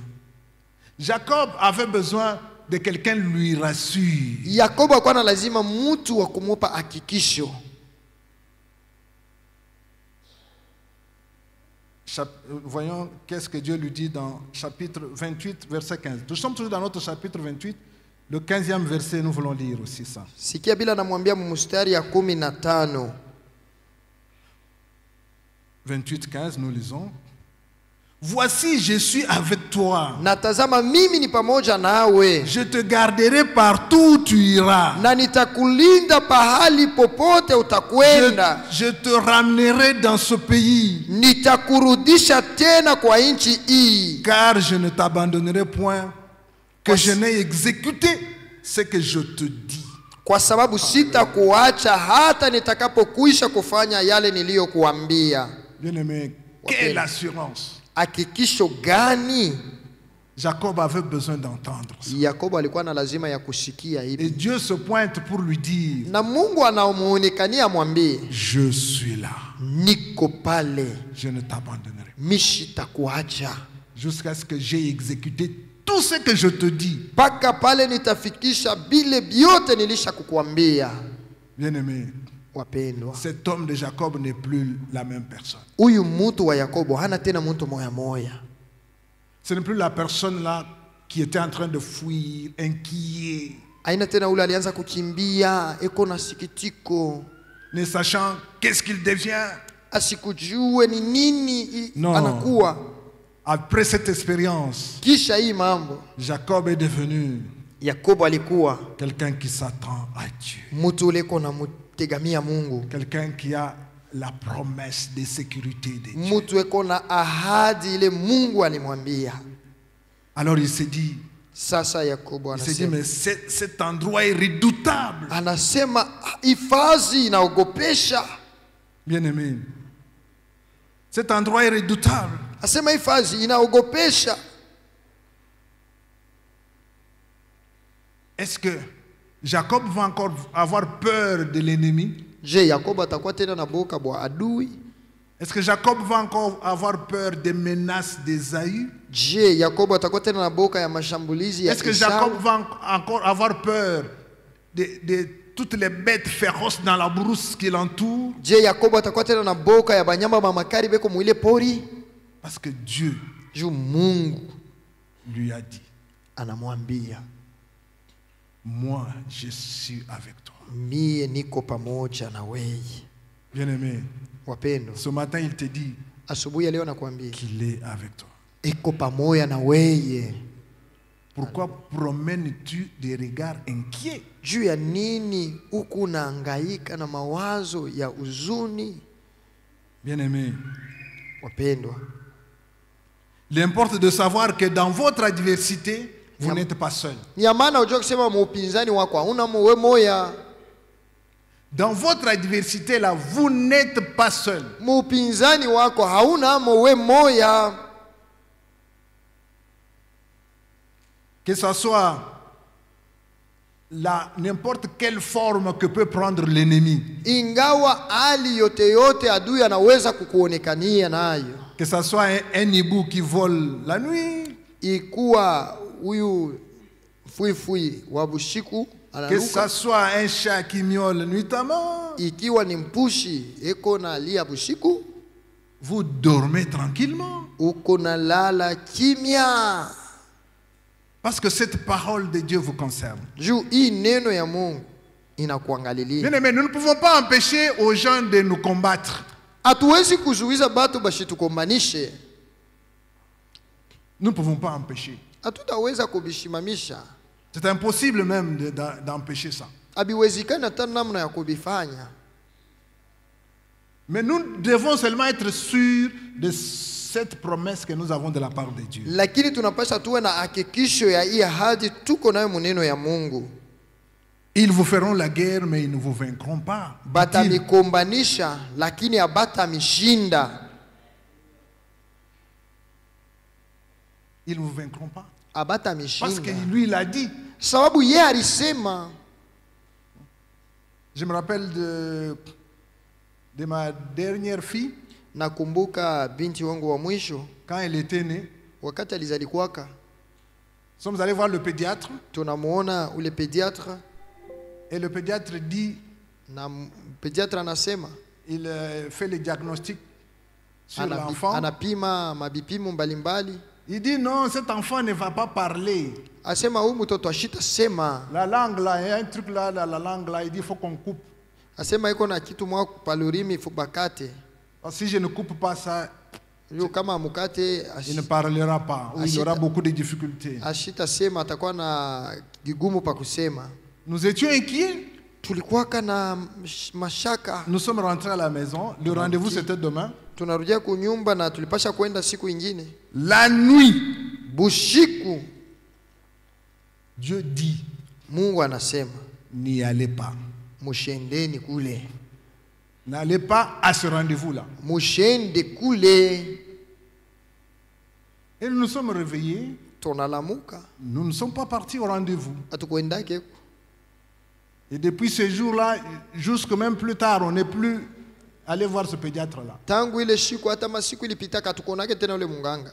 Jacob avait besoin de quelqu'un lui rassure. Yakobo alikuwa na lazima mtu wa kumupa hakikisho. Voyons qu'est-ce que Dieu lui dit dans chapitre 28, verset 15. Nous sommes toujours dans notre chapitre 28, le 15e verset, nous voulons lire aussi ça. Sikia bila namwambia mstari ya 15. 28, 15, nous lisons. Voici, je suis avec toi. Natazama mimi ni pamoja nawe. Je te garderai partout où tu iras. Na nitakulinda pahali popote utakwenda. Je te ramènerai dans ce pays. Nitakurudisha tena kwa nchi hii. Car je ne t'abandonnerai point que je n'ai exécuté ce que je te dis. Kwa sababu sitakuacha hata nitakapokwisha kufanya yale niliyokuambia. Bien-aimé, quelle assurance. Hakikisho gani? Jacob avait besoin d'entendre ça. Yakobo alikuwa na lazima ya kusikia Et hivi. Dieu se pointe pour lui dire, Na Mungu anamuonekania amwambie, je suis là. niko pale, Je ne t'abandonnerai pas. mishitakuacha Jusqu'à ce que j'ai exécuté tout ce que je te dis. mpaka pale nitafikisha bile byote nilisha kukuambia. Bien-aimé, Wapendwa, cet homme de Jacob n'est plus la même personne. huyu mtu wa Yakobo hana tena mtu moya moya. Ce n'est plus la personne là qui était en train de fuir, inquiet, Haina tena ule alianza kukimbia, eko na sikitiko, ne sachant qu'est-ce qu'il devient. asikujue ni nini Non. anakuwa. Après cette expérience, Kisha hii mambo, Jacob est devenu Yakobo alikuwa quelqu'un qui s'attend à Dieu. mtu ule kona mutegamia Mungu, Quelqu'un qui a la promesse de sécurité de Dieu. mtu eko na ahadi ile Mungu alimwambia. Alors il s'est dit, Sasa Yakobo anasema, mais cet endroit est redoutable. anasema hifadhi inaogopesha. Bien-aimé, cet endroit est redoutable. Asema hifadhi inaogopesha. Est-ce que Jacob va encore avoir peur de l'ennemi? Je, Yakobo atakuwa tena na boka bwa adui? Est-ce que Jacob va encore avoir peur des menaces d'Ésaü? Je, Yakobo atakuwa tena na boka ya mashambulizi ya Est-ce que Esau? Jacob va encore avoir peur de toutes les bêtes féroces dans la brousse qui l'entourent? Je, Yakobo atakuwa tena na boka ya banyama ba makari beko mwile pori? Parce que Dieu Juu Mungu lui a dit, anamwambia, moi je suis avec toi. mie niko pamoja na wewe. Bien-aimé, Wapendo, ce matin il te dit asubuhi ya leo nakwambia qu'il est avec toi. iko pamoja na wewe. Pourquoi promènes-tu des regards inquiets? Juu ya nini huku unahangaika na mawazo ya huzuni? Bien-aimé, Wapendwa, il importe de savoir que dans votre adversité, vous n'êtes pas seul. ni ya maana ujue kusema muupinzani wako hauna mowe moya. Dans votre adversité là, vous n'êtes pas seul. Muupinzani wako hauna mowe moya. Que ce soit n'importe quelle forme que peut prendre l'ennemi. Ingawa hali yote yote adui anaweza kukuonekania nayo. Que ça soit un hibou qui vole la nuit. Ikuwa huyu fui wa bushiku Que anaruka. ça soit un chat qui miaule nuitamment. Ikiwa ni mpushi eko na lia bushiku. Vous dormez tranquillement. Uko na lala kimya. Parce que cette parole de Dieu vous concerne. Juu hii neno ya Mungu inakuangalilia. Bien aimé, nous ne pouvons pas empêcher aux gens de nous combattre. Hatuwezi kuzuiza batu bashitukombanishe. Nous ne pouvons pas empêcher. Hatutaweza kubishimamisha. C'est impossible même d'empêcher ça. Habiwezekani hata namna ya kubifanya. Mais nous devons seulement être sûrs de cette promesse que nous avons de la part de Dieu. Lakini tunapaswa tuwe na hakikisho ya hii ahadi tuko nayo maneno ya Mungu. Ils vous feront la guerre mais ils ne vous vaincront pas. Batamikombanisha lakini abatamishinda. Ils ne vous vaincront pas. Abatamishinda. Parce que lui il a dit. Sababu yeye alisema. Je me rappelle de ma dernière fille. Nakumbuka binti wangu wa mwisho quand elle était née. Wakati alizalikuwaka. Nous sommes allés voir le pédiatre. Tunamuona ule pédiatre. Et le pédiatre dit. Na pédiatre anasema. Il fait le diagnostic sur l'enfant. Anapima mabipimo mbalimbali. Il dit non, cet enfant ne va pas parler. Asema huyu mtoto ashita sema. La langue là, il y a un truc là, la langue là, il dit il faut qu'on coupe. Asema iko na kitu mwa palurimi fubakate. Si je ne coupe pas ça, kama mukate il ne parlera pas. Ou il y aura beaucoup de difficultés. Ashita sema atakuwa na gigumu pa kusema. Nous étions inquiets. Tulikuwa na mashaka. Nous sommes rentrés à la maison. Le rendez-vous c'était demain. Tunarudia kunyumba na tulipasha kwenda siku ingine. La nuit, bushiku, Dieu dit, Mungu anasema, n'y allez pas. Mushendeni kule. N'allez pas à ce rendez-vous là. Mushende kule. Et nous nous sommes réveillés. Tonalamuka. Nous ne sommes pas partis au rendez-vous. Atukwendake. Et depuis ce jour-là, jusque même plus tard, on n'est plus allé voir ce pédiatre-là. Tangu ile siku hata masiku ilipitaka tukonake tena ule munganga.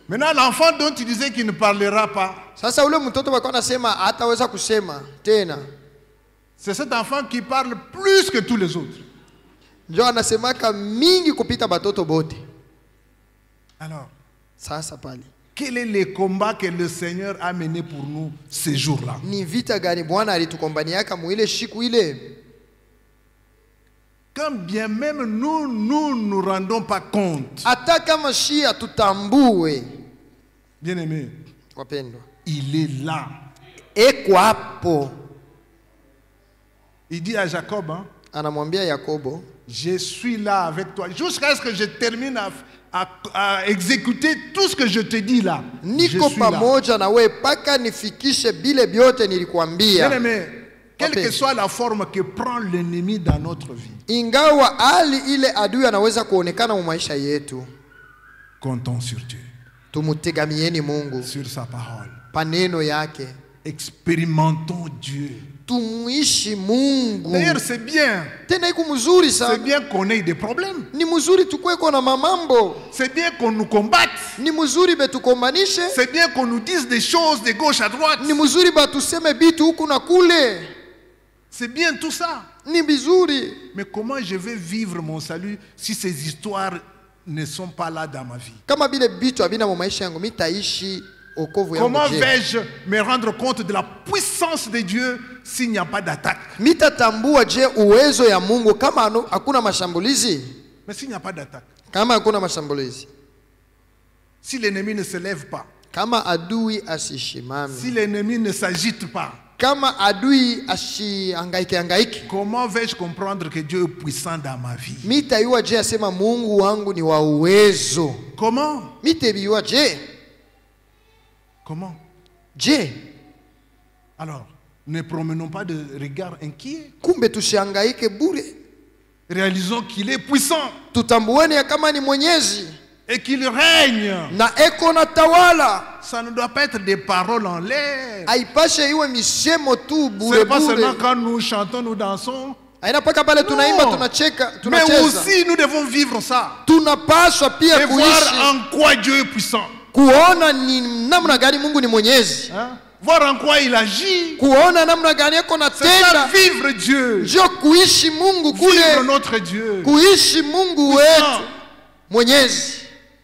Maintenant, l'enfant dont tu disais qu'il ne parlera pas. Sasa ule mtoto wako anasema hataweza kusema tena. C'est cet enfant qui parle plus que tous les autres. Ndio anasemaka mingi kupita batoto bote. Alors, sasa pale. Quel est le combat que le Seigneur a mené pour nous ces jours-là? Ni vita gani Bwana alitukombaniaka mu ile siku ile? Quand bien même nous nous rendons pas compte. Hata kama shi atutambue. Bien-aimé. Wapendwa. Il est là. Eko hapo. Il dit à Jacob, hein, anamwambia Yakobo, je suis là avec toi jusqu'à ce que je termine à exécuter tout ce que je te dis là. Niko pamoja na wewe paka nifikishe bile byote nilikwambia. Bien-aimé, quelle que soit la forme que prend l'ennemi dans notre vie. Ingawa hali ile adui anaweza kuonekana mu maisha yetu. Comptons sur Dieu. Tumutegamieni Mungu. Sur sa parole. Paneno yake. Expérimentons Dieu. Tumuishi Mungu. D'ailleurs, c'est bien. Tena iko mzuri sana. C'est bien qu'on ait des problèmes. Ni mzuri tukweko na mamambo. C'est bien qu'on nous combatte. Ni mzuri betukombanishe. C'est bien qu'on nous dise des choses de gauche à droite. Ni mzuri batuseme bitu huku na kule. C'est bien tout ça. Ni bizuri. Mais comment je vais vivre mon salut si ces histoires ne sont pas là dans ma vie? Kama bile bitu abina mu maisha yangu mitaishi. Comment vais-je me rendre compte de la puissance de Dieu s'il n'y a pas d'attaque? Mitatambua je uwezo ya Mungu kama hakuna mashambulizi? Mais s'il n'y a pas d'attaque. Kama hakuna mashambulizi. Si l'ennemi ne se lève pas. Kama adui asishimame. Si l'ennemi ne s'agite pas. Kama adui hangaike. Comment vais-je comprendre que Dieu est puissant dans ma vie? Mitayua je asema Mungu wangu ni wa uwezo. Comment? Mitebiyua je. Comment? Je. Alors, ne promenons pas de regard inquiet. Kumbe tushangaike bure. Réalisons qu'il est puissant. Tutambueni kama ni Mwenyezi. et qu'il règne. na eko na tawala. Ça ne doit pas être des paroles en l'air. Haipashe iwe misemo tu Ce bure n'est pas seulement bure. quand nous chantons, nous dansons. Haina paka pale tunaimba tunacheka Mais tunacheza. aussi nous devons vivre ça. Tunapaswa pia Et voir kuishi en quoi Dieu est puissant. kuona ni namna gani Mungu ni mwenyezi. Hein? Voir en quoi il agit. Kuona namna gani eko na C'est ça, tenda. vivre Dieu. Ndio kuishi Mungu Vivre kule. notre Dieu. Kuishi Mungu wetu mwenyezi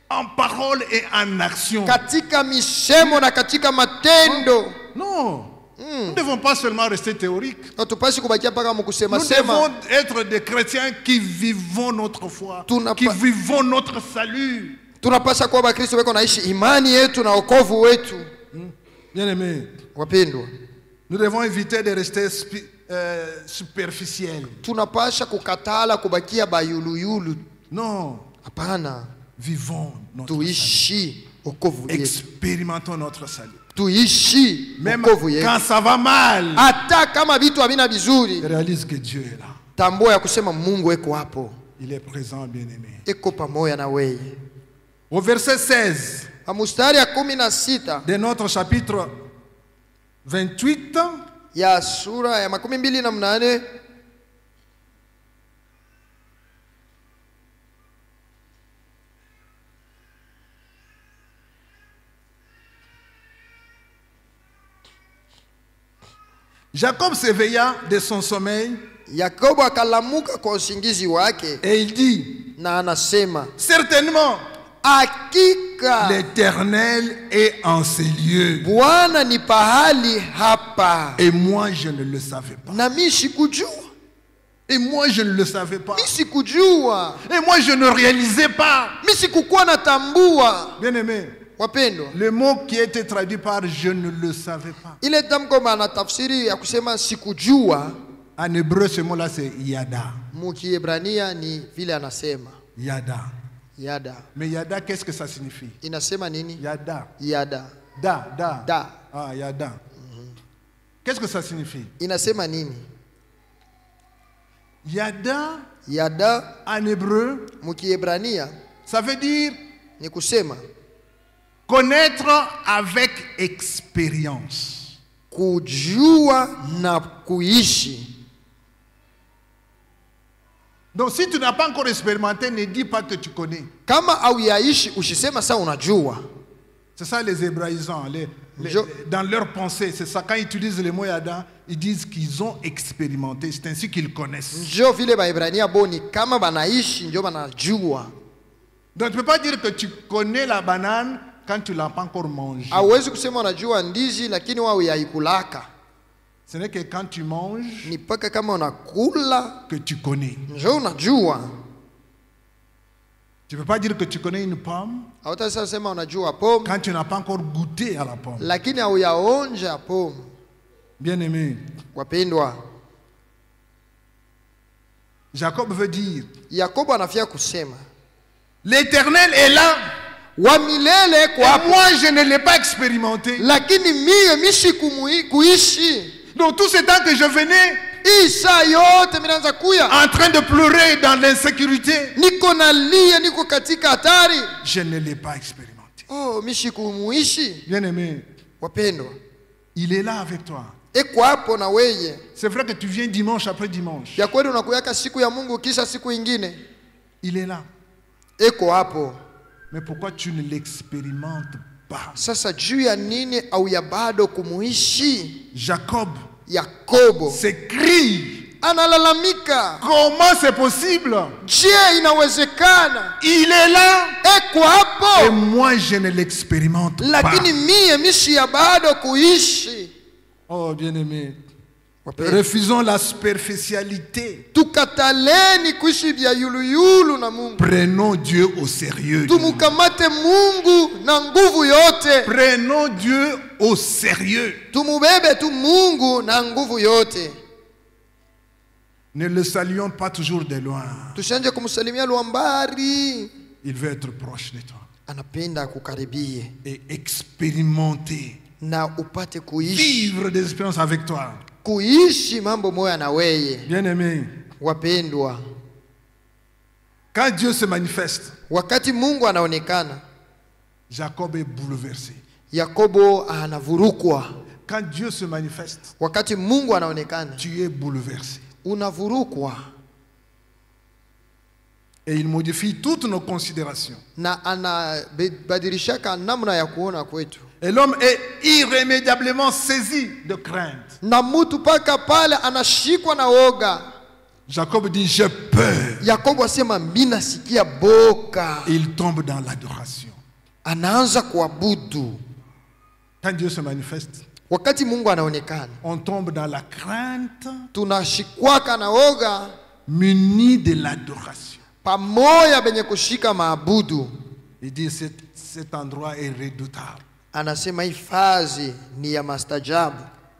En parole et en action. katika misemo na katika matendo. Non. Nous ne devons pas seulement rester théoriques. Hatupasi kubakia paka mkusema Nous sema. devons être des chrétiens qui vivons notre foi, qui vivons notre salut. Tunapaswa kuwa Bakristo weko naishi imani yetu na wokovu wetu. Bien-aimés, Wapendwa, nous devons éviter de rester superficiels. tunapasha kukatala kubakia bayuluyulu. Non, Hapana, vivons notre salut. tuishi wokovu yetu. Expérimentons notre salut. Tuishi Même wokovu yetu. quand ça va mal, Hata kama vitu havina vizuri, réalise que Dieu est là. tambua ya kusema Mungu eko hapo. Il est présent, bien-aimé. Eko pamoja na wewe. Au verset 16 Mstari ya 16 de notre chapitre 28, ya sura ya 28. Jacob s'éveilla de son sommeil Yakobo akalamuka kwa usingizi wake et il dit, na anasema, certainement, hakika l'Éternel est en ces lieux. Bwana ni pahali hapa. Et moi, je ne le savais pas. Na mimi sikujua. Et moi, je ne le savais pas. Mimi sikujua. Et moi, je ne réalisais pas. Mimi sikukuwa natambua. Bien-aimé, Wapendwa, le mot qui a été traduit par je ne le savais pas. ile tamko maana tafsiri ya kusema sikujua En hébreu, ce mot-là, c'est yada. Mukiebrania ni vile anasema Yada. yada. Mais yada, qu'est-ce que ça signifie? Inasema nini? Yada. Yada. Da. Da. Ah, yada. Qu'est-ce que ça signifie? Inasema nini? Yada, Yada en hébreu, Mukiebrania ça veut dire ni kusema connaître avec expérience. kujua na kuishi. Donc si tu n'as pas encore expérimenté, ne dis pas que tu connais. Kama hauyaishi usisema saa unajua. C'est ça les hébraïsants. Dans leur pensée, c'est ça. Quand ils utilisent le mot yada, ils disent qu'ils ont expérimenté. C'est ainsi qu'ils connaissent. Njo vile Baebrania boni kama banaishi njo banajua. Donc tu ne peux pas dire que tu connais la banane quand tu ne l'as pas encore mangée. Hauwezi kusema unajua ndizi lakini wao yaikulaka. Ce n'est que quand tu manges Ni paka kama unakula que tu connais. njo unajua. Tu ne peux pas dire que tu connais une pomme Hautasema sema unajua pomme quand tu n'as pas encore goûté à la pomme. lakini hauyaonja pomme. Bien-aimé, Wapendwa, Jacob veut dire, Yakobo anafia kusema l'Éternel est là. wa milele Et kwa moi, je ne l'ai pas expérimenté. lakini mie mishi kuishi. Donc tout ce temps que je venais Hii saa yote minaanza kuya en train de pleurer dans l'insécurité, niko nalia, niko katika hatari. je ne l'ai pas expérimenté. Oh, mishi kumuishi. Bien-aimé, Wapendwa, il est là avec toi. eko hapo na weye. C'est vrai que tu viens dimanche après dimanche. Ya kweli unakuyaka siku ya Mungu kisha siku ingine. Il est là. Eko hapo. Mais pourquoi tu ne l'expérimentes pas? Sasa juu ya nini au ya bado kumuishi? Jacob Yakobo s'écrie. analalamika, Comment c'est possible? je, inawezekana? Il est là. Eko Et hapo moi, je ne l'expérimente pas. lakini mie mishi ya bado kuishi. Oh, bien-aimé, Wapendwa, refusons la superficialité. tukataleni kuishi vya yuluyulu na Mungu. Prenons Dieu au sérieux. Tumukamate Mungu na nguvu yote. Prenons Dieu au sérieux. Tumubebe tu Mungu na nguvu yote. Ne le saluons pas toujours de loin. Tushanje kumsalimia luambari. Il veut être proche de toi Anapenda kukaribie et expérimenter, na upate kuishi. vivre des expériences avec toi. Kuishi mambo moya na weye. Bien-aimé, Wapendwa, Quand Dieu se manifeste, wakati Mungu anaonekana, Jacob est bouleversé. Yakobo anavurukwa. Quand Dieu se manifeste, Wakati Mungu anaonekana, tu es bouleversé. unavurukwa. Et il modifie toutes nos considérations. Na anabadilishaka namna ya kuona kwetu. Et l'homme est irrémédiablement saisi de crainte. Na mtu paka pale anashikwa na woga. Jacob dit, j'ai peur. Yakobo asema mimi nasikia boka. Il tombe dans l'adoration. Anaanza kuabudu. Quand Dieu se manifeste, Wakati Mungu anaonekana, on tombe dans la crainte tunashikwaka na woga muni de l'adoration. pamoja benye kushika maabudu. Il dit, cet endroit est redoutable. Anasema hifadhi ni ya mastajabu.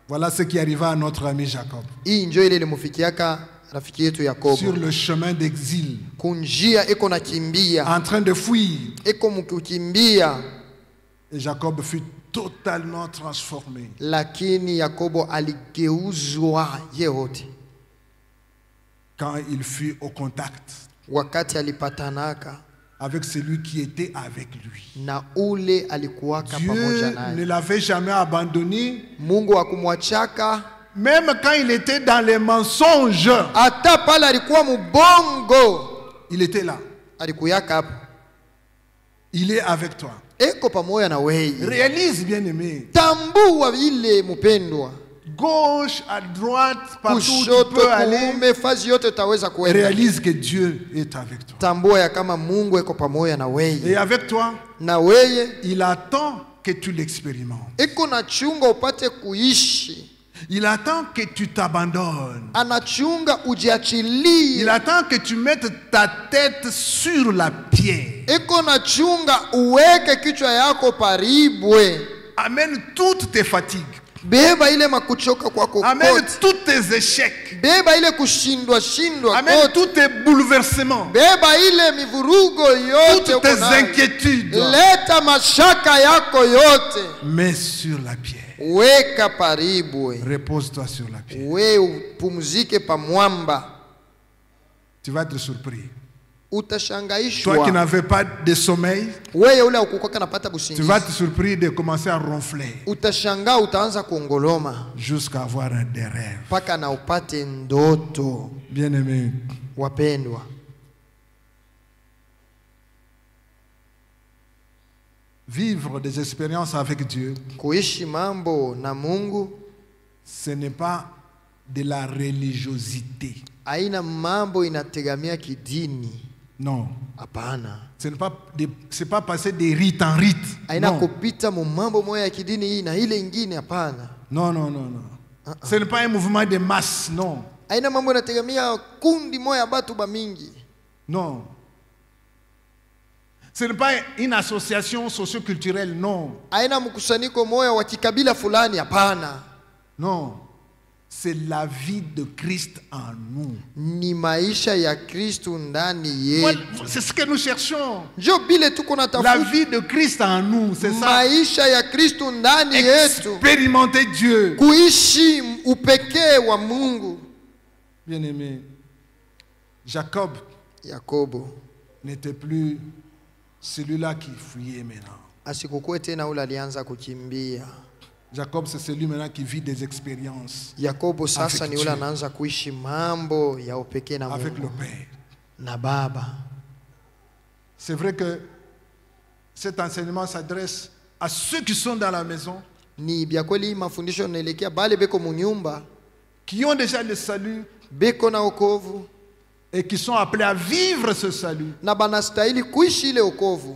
Voilà ce qui arriva à notre ami Jacob. Hii njoo ile ilimufikiaka rafiki yetu Yakobo. Sur le chemin d'exil, Kunjia eko nakimbia, en train de fuir. eko mkukimbia, Et Jacob fut totalement transformé. lakini Yakobo aligeuzwa yote Quand il fut au contact wakati alipatanaka avec celui qui était avec lui. na ule alikuwaka pamoja Dieu ne naye. l'avait jamais abandonné, Mungu akumwachaka même quand il était dans les mensonges. hata pale alikuwa mubongo, Il était là. alikuyaka hapo, Il est avec toi. eko pamoja na wewe. Réalise, bien-aimé. Tambua vile mpendwa, Gauche, à droite, partout où tu kushoto peux aller. kuume, fazi yote utaweza kuenda. Réalise que Dieu est avec toi. Tambua ya kama Mungu eko pamoja na Et wewe, avec toi, na wewe il attend que tu l'expérimentes. eko na chunga upate kuishi. Il attend que tu t'abandonnes. Anachunga Il ujiachilie. attend que tu mettes ta tête sur la pierre. Eko na chunga uweke kichwa yako paribwe. Amène toutes tes fatigues. Beba ile makuchoka kwako Amène kote. tous tes échecs. Beba ile kushindwa shindwa Amène kote. tous tes bouleversements. Beba ile mivurugo yote Toutes uko tes nayo. inquiétudes. Leta mashaka yako yote. Mets sur la pierre. Weka paribwe. Repose-toi sur la pierre. We upumzike pa mwamba. Tu vas être surpris. Toi qui Utashangaishwa. n'avais pas de sommeil, Wewe ule ukukoka napata tu busingizi. vas être surpris de commencer à ronfler Utashangaa, utaanza kuongoloma jusqu'à avoir des rêves. mpaka na upate ndoto. Bien-aimé, Wapendwa, vivre des expériences avec Dieu, kuishi mambo na Mungu ce n'est pas de la religiosité. haina mambo inategamia kidini. Non. Hapana. C'est pas passer des rites en rites. Haina Non. kupita mu mambo moja ya kidini hii na ile ingine, hapana. Non, non, non, non. Ce n'est pas un mouvement de masse, non. Haina mambo inategamia kundi moja ya batu ba mingi. Non. Ce n'est pas une association socio-culturelle, non. Haina mkusanyiko moja wa kikabila fulani, hapana. Non. C'est la vie de Christ en nous. Ni maisha ya Kristo ndani Voilà, yetu. c'est ce que nous cherchons. Njo bile tuko La natafuta. vie de Christ en nous, c'est ça. Maisha ya Kristo ndani yetu. Expérimenter Dieu. Kuishi upekee wa Mungu. Bien-aimé, Jacob Yakobo n'était plus celui-là qui fuyait maintenant. asikukuwe tena ule alianza kukimbia. Jacob, c'est celui maintenant qui vit des expériences Yakobo sasa Avec ni ule Dieu. anaanza kuishi mambo ya upekee na avec le Mungu Père. na Baba. C'est vrai que cet enseignement s'adresse à ceux qui sont dans la maison, Ni bya kweli hii mafundisho naelekea bale beko munyumba, qui ont déjà le salut beko na okovu et qui sont appelés à vivre ce salut. na banastahili kuishi ile okovu.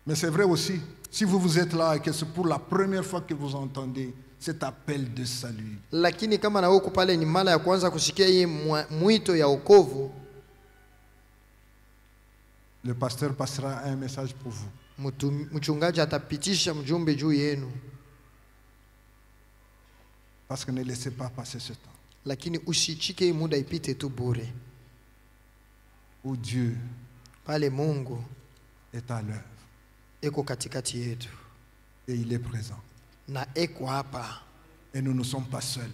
Mais c'est vrai aussi, si vous êtes là et que c'est pour la première fois que vous entendez cet appel de salut, Lakini kama na huko pale ni mara ya kwanza kusikia hii mwito ya okovu, le pasteur passera un message pour vous. mchungaji atapitisha mjumbe juu yenu. Parce que ne laissez pas passer ce temps Lakini usichike hii muda ipite tu bure. où Dieu Pale Mungu est à l'œuvre eko katikati yetu et il est présent. na eko hapa, Et nous ne sommes pas seuls.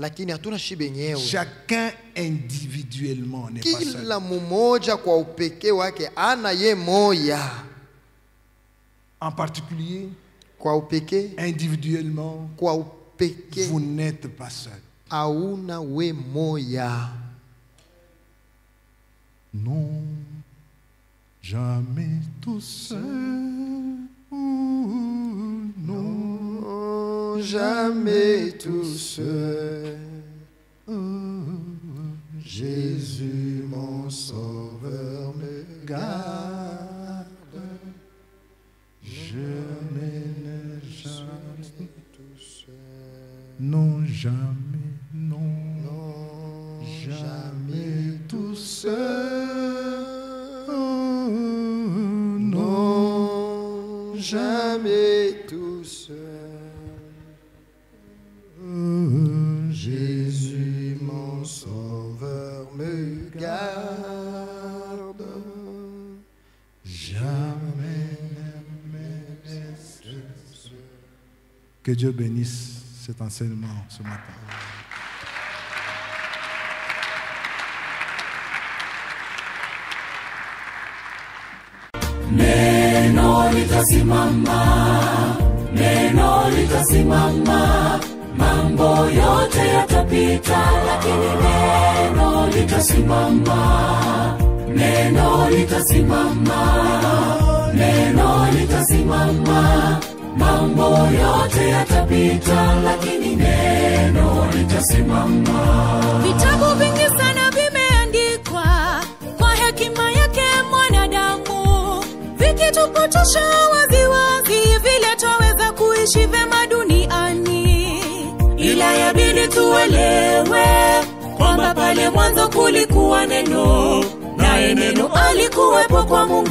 lakini hatuna shibe yenyewe. Chacun individuellement n'est pas seul. Kila mmoja kwa upekee wake ana ye moya. En particulier, Kwa upekee, individuellement, kwa upekee, vous n'êtes pas seul. hauna we moya. Non, jamais tout seul. Non, Jamais tout seul. Jésus mon sauveur me garde. Je ne jamais Tout seul. non jamais non, Non, jamais tout seul. Non, jamais tout seul. Jésus Mon sauveur me garde. jamais ne me laisse seul. Que Dieu bénisse cet enseignement ce matin. Neno litasimama, neno litasimama, mambo yote yatapita, lakini neno litasimama, neno litasimama, neno litasimama, mambo yote yatapita, lakini neno litasimama. Vitabu vingi sana vimeandikwa kwa hekima yake mwanadamu, vikitupotosha waziwazi vile twaweza kuishi vema duniani. Ila yabidi tuelewe kwamba pale mwanzo kulikuwa neno, naye neno alikuwepo kwa Mungu.